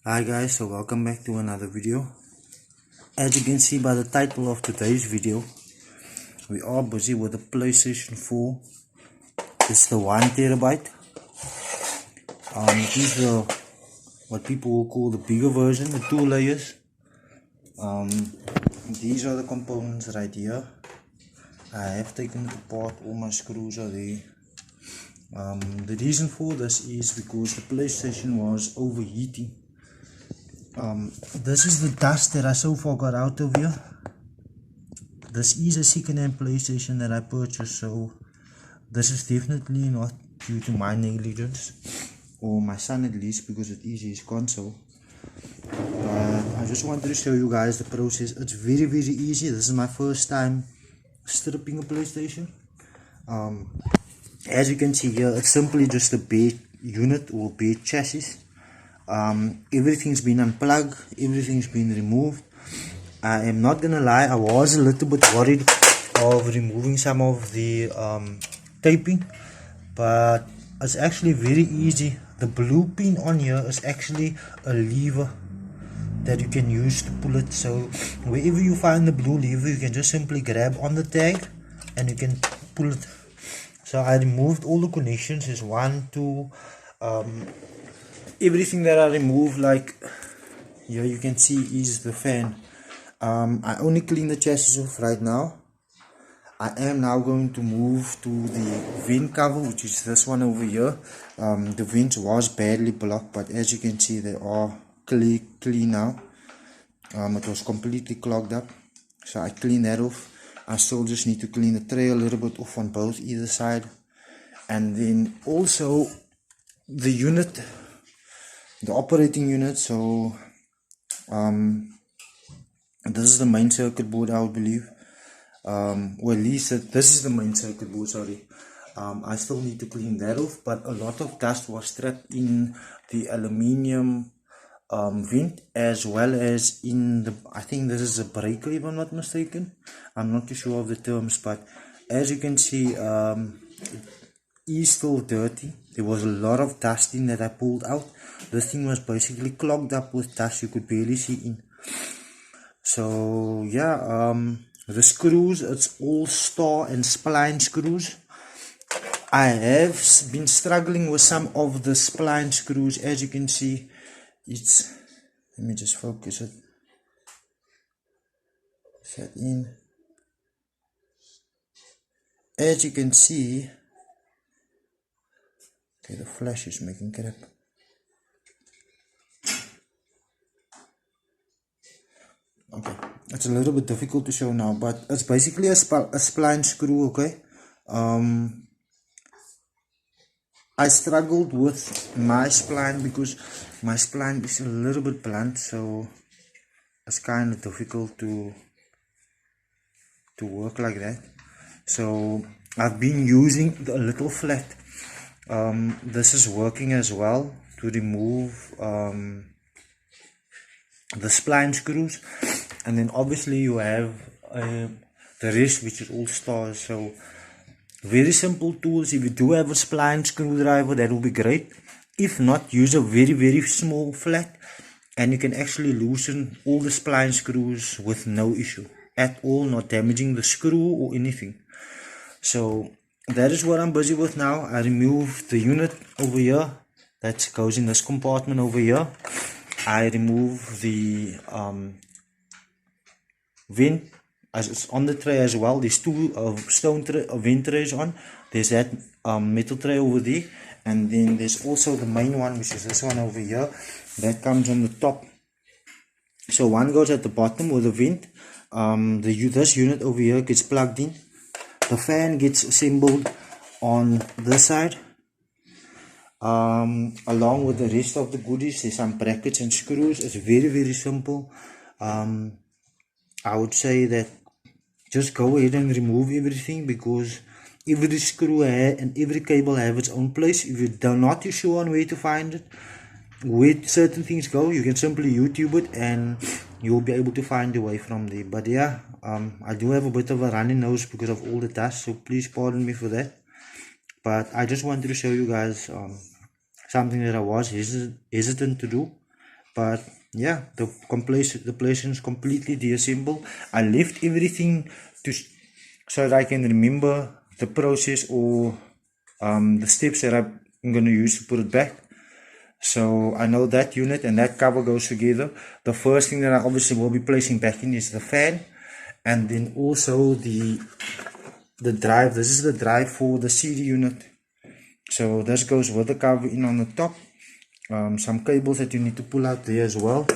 Hi guys, so welcome back to another video. As you can see by the title of today's video, we are busy with the PlayStation 4. It's the 1TB. It is the what people will call the bigger version, the 2 layers. These are the components right here. I have taken it apart, all my screws are there. The reason for this is because the PlayStation was overheating. This is the dust that I so far got out of here. This is a second-hand PlayStation that I purchased, so this is definitely not due to my negligence, or my son at least, because it is his console. But I just wanted to show you guys the process. It's very easy. This is my first time stripping a PlayStation. As you can see here, it's simply just a bare unit or bare chassis. Everything's been unplugged, everything's been removed. I am not gonna lie, I was a little bit worried of removing some of the taping, but it's actually very easy. The blue pin on here is actually a lever that you can use to pull it. So wherever you find the blue lever, you can just simply grab on the tag and you can pull it. So I removed all the connections. There's 1, 2, everything that I removed, like here you can see, is the fan. I only clean the chassis off right now. I am now going to move to the vent cover, which is this one over here. The vents was badly blocked, but as you can see, they are clean now. It was completely clogged up, so I cleaned that off. I still just need to clean the tray a little bit off on both either side, and then also the unit, the operating unit. So this is the main circuit board, I would believe. Or at least this is the main circuit board, sorry. I still need to clean that off, but a lot of dust was trapped in the aluminium vent, as well as in the, I think this is a breaker if I'm not mistaken. I'm not too sure of the terms, but as you can see, it is still dirty. There was a lot of dust in that I pulled out. This thing was basically clogged up with dust, you could barely see in. So yeah, the screws, it's all star and spline screws. I have been struggling with some of the spline screws. As you can see, it's, let me just focus it, set in. As you can see, okay, the flash is making crap. Okay, it's a little bit difficult to show now, but it's basically a spline screw. Okay, I struggled with my spline because my spline is a little bit blunt, so it's kind of difficult to work like that. So I've been using the little flat. This is working as well to remove the spline screws, and then obviously you have the rest, which is all stars. So very simple tools. If you do have a spline screwdriver, that will be great. If not, use a very small flat, and you can actually loosen all the spline screws with no issue at all, not damaging the screw or anything. So that is what I'm busy with now. I removed the unit over here that goes in this compartment over here. I remove the vent, as it's on the tray as well. There's 2 stone vent trays on. There's that metal tray over there, and then there's also the main one, which is this one over here, that comes on the top. So one goes at the bottom with the vent. This unit over here gets plugged in. The fan gets assembled on this side, along with the rest of the goodies. There's some brackets and screws. It's very simple. I would say that just go ahead and remove everything, because every screw and every cable have its own place. If you're not too sure on where to find it, where certain things go, you can simply YouTube it and you'll be able to find a way from there. But yeah, I do have a bit of a runny nose because of all the dust, so please pardon me for that. But I just wanted to show you guys something that I was hesitant to do, But yeah, the PlayStation is completely disassembled. I left everything so that I can remember the process or the steps that I'm going to use to put it back. So I know that unit and that cover goes together. The first thing that I obviously will be placing back in is the fan, and then also the drive. This is the drive for the CD unit. So this goes with the cover in on the top. Some cables that you need to pull out there as well.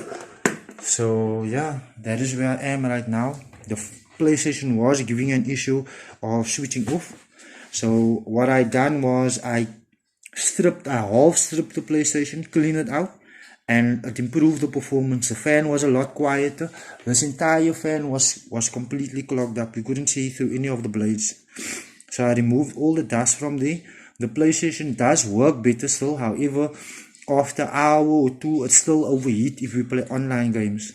So yeah, that is where I am right now. The PlayStation was giving an issue of switching off. So what I done was I half stripped the PlayStation, cleaned it out, and it improved the performance. The fan was a lot quieter. This entire fan was completely clogged up. You couldn't see through any of the blades. So I removed all the dust from there. The PlayStation does work better still. However, after an hour or two, it still overheat if we play online games.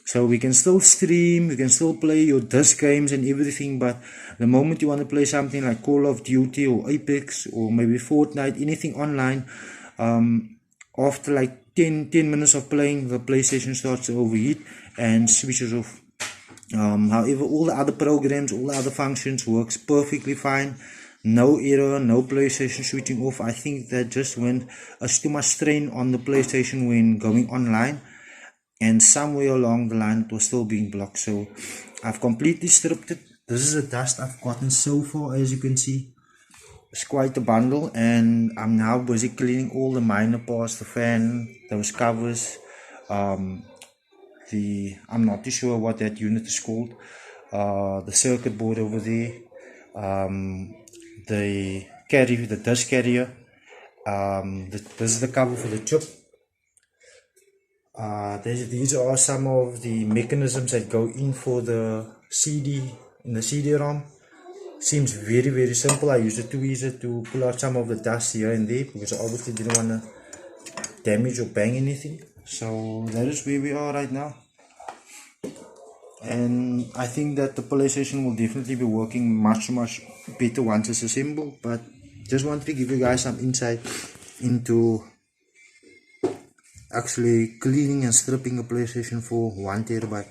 So we can still stream, you can still play your disc games and everything, but the moment you want to play something like Call of Duty or Apex or maybe Fortnite, anything online, after like 10 minutes of playing, the PlayStation starts to overheat and switches off. However, all the other programs, all the other functions works perfectly fine. No error, no PlayStation switching off. I think that just went too much strain on the PlayStation when going online, and somewhere along the line it was still being blocked. So I've completely stripped it. This is the dust I've gotten so far. As you can see, it's quite a bundle, and I'm now busy cleaning all the minor parts, the fan, those covers, I'm not too sure what that unit is called, the circuit board over there, the disc carrier, this is the cover for the chip. These are some of the mechanisms that go in for the CD in the CD-ROM. Seems very simple. I used a tweezer to pull out some of the dust here and there because I obviously didn't want to damage or bang anything. So that is where we are right now, and I think that the PlayStation will definitely be working much better once it's assembled. But just wanted to give you guys some insight into actually cleaning and stripping a PlayStation 4 1TB.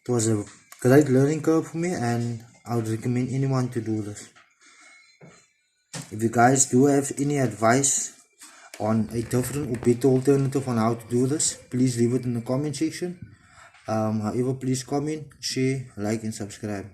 It was a great learning curve for me, and I would recommend anyone to do this. If you guys do have any advice on a different or better alternative on how to do this, please leave it in the comment section. However, please comment, share, like and subscribe.